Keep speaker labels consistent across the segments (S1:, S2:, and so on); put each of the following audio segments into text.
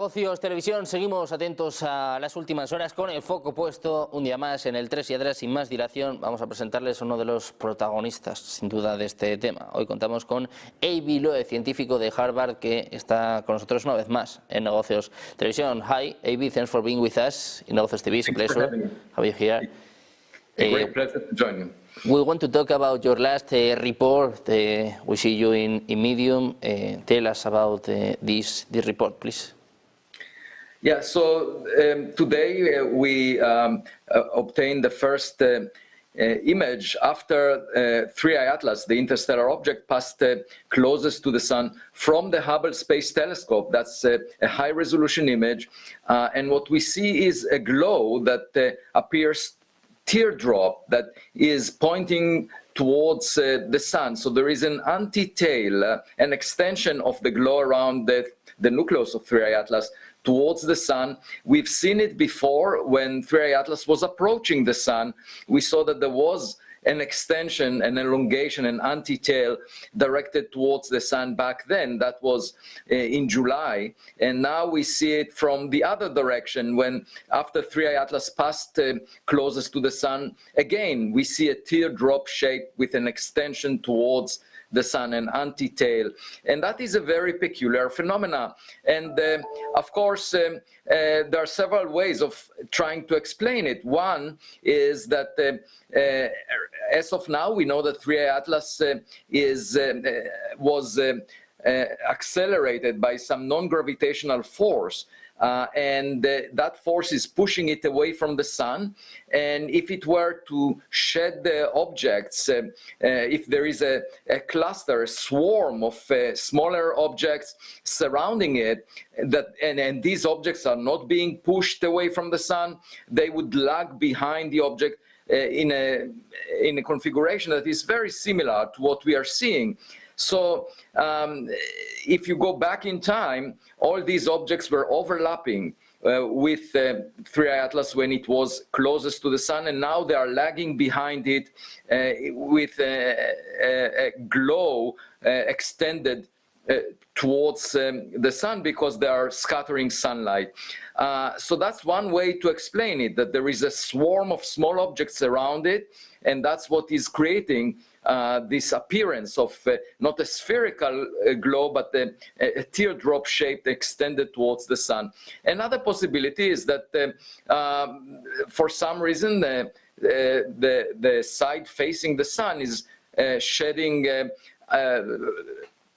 S1: Negocios Televisión, seguimos atentos a las últimas horas con el foco puesto un día más en el 3 y atrás. Sin más dilación, vamos a presentarles a uno de los protagonistas, sin duda, de este tema. Hoy contamos con Avi Loeb, científico de Harvard, que está con nosotros una vez más en Negocios Televisión. Hi, Avi, thanks for being with us in Negocios TV. It's a pleasure have you here.
S2: A great pleasure to join you.
S1: We want to talk about your last report. We see you in Medium. Tell us about this report, please.
S2: Yeah, so today we obtained the first image after 3I Atlas, the interstellar object, passed closest to the Sun from the Hubble Space Telescope. That's a high-resolution image, and what we see is a glow that appears teardrop that is pointing towards the Sun. So there is an anti-tail, an extension of the glow around the nucleus of 3I Atlas towards the Sun. We've seen it before when 3I Atlas was approaching the Sun. We saw that there was an extension, an elongation, an anti-tail directed towards the Sun back then. That was in July. And now we see it from the other direction when, after 3I Atlas passed closest to the Sun, again, we see a teardrop shape with an extension towards the Sun, an anti-tail. And that is a very peculiar phenomena. And of course, there are several ways of trying to explain it. One is that as of now, we know that 3I Atlas was accelerated by some non-gravitational force. And that force is pushing it away from the Sun. And if it were to shed the objects, if there is a cluster, a swarm of smaller objects surrounding it, and these objects are not being pushed away from the Sun, they would lag behind the object in a configuration that is very similar to what we are seeing. So if you go back in time, all these objects were overlapping with 3I Atlas when it was closest to the Sun, and now they are lagging behind it with a glow extended towards the Sun because they are scattering sunlight. So that's one way to explain it, that there is a swarm of small objects around it, and that's what is creating this appearance of not a spherical glow, but a teardrop shape extended towards the Sun. Another possibility is that for some reason the side facing the Sun is shedding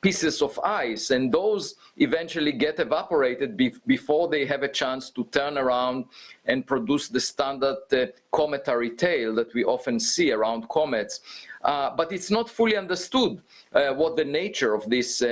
S2: pieces of ice, and those eventually get evaporated before they have a chance to turn around and produce the standard cometary tail that we often see around comets. But it's not fully understood what the nature of this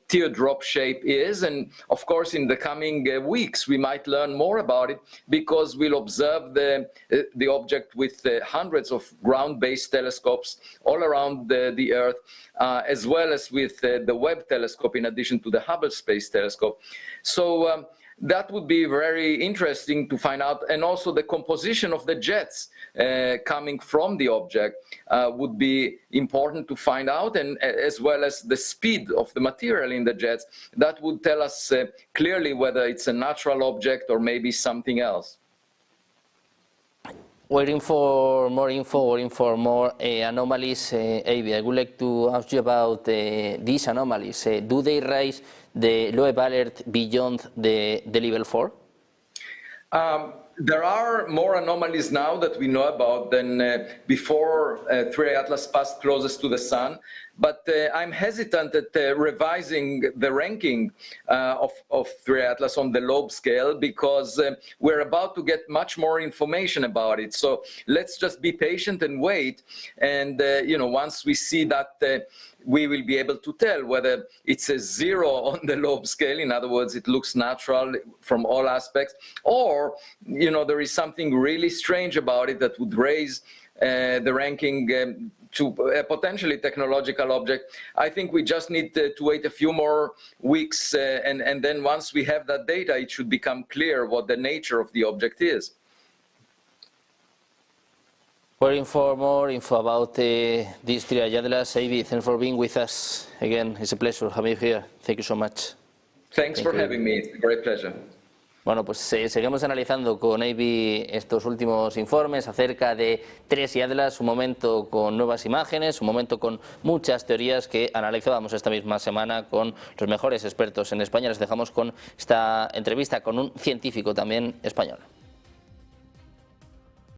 S2: teardrop shape is. And of course, in the coming weeks, we might learn more about it because we'll observe the object with hundreds of ground-based telescopes all around the Earth, as well as with the Webb telescope, in addition to the Hubble Space Telescope. So that would be very interesting to find out. And also the composition of the jets coming from the object would be important to find out, and as well as the speed of the material in the jets. That would tell us clearly whether it's a natural object or maybe something else.
S1: Waiting for more info, waiting for more anomalies. Avi, I would like to ask you about these anomalies. Do they raise the Loeb alert beyond the level 4?
S2: There are more anomalies now that we know about than before 3I Atlas passed closest to the Sun. But I'm hesitant at revising the ranking of 3I Atlas on the Loeb scale because we're about to get much more information about it. So let's just be patient and wait. And once we see that, we will be able to tell whether it's a 0 on the Loeb scale. In other words, it looks natural from all aspects, or there is something really strange about it that would raise the ranking to a potentially technological object. I think we just need to wait a few more weeks, and then once we have that data, it should become clear what the nature of the object is.
S1: Waiting for more info about this 3I Atlas. Avi, thanks for being with us again. It's a pleasure having you here. Thank you so much.
S2: Thanks for having me. It's a great pleasure.
S1: Bueno, pues seguimos analizando con Avi estos últimos informes acerca de TRES y ATLAS, un momento con nuevas imágenes, un momento con muchas teorías que analizábamos esta misma semana con los mejores expertos en España. Les dejamos con esta entrevista con un científico también español.